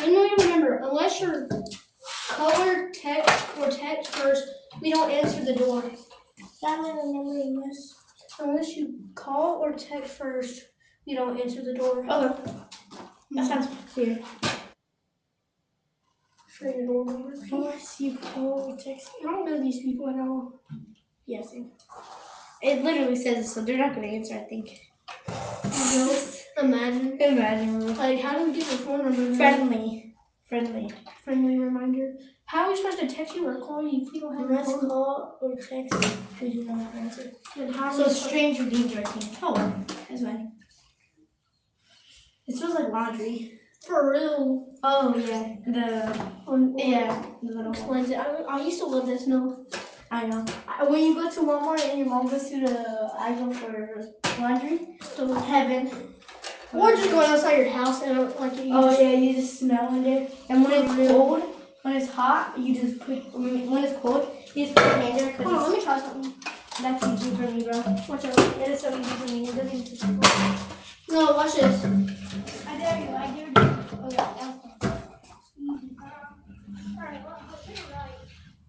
I know you remember. Unless you're call or text first, we don't answer the door. That I'm remembering this. Unless you call or text first, we don't answer the door. Okay. That sounds clear. For your door number. Unless you call or text. I don't know these people at all. Yes. It literally says so. They're not gonna answer. I think. Imagine. Like, how do we get your phone number? Friendly reminder. How are we supposed to text you or call you if we don't have your phone? Unless call or text, we do not answer. Then how So stranger danger, I think. Oh, that's fine. It smells like laundry. For real. Oh yeah, the little explains it. I used to love that smell. I know. When you go to Walmart and your mom goes to the aisle for laundry, so heaven. Or just going outside your house and you just smell in there. And when it's cold, when it's hot, you just put. When it's cold, you just put your hand there. Hold on, let me try something. That's easy for me, bro. Watch out. It is so easy for me. It doesn't even. No, watch this.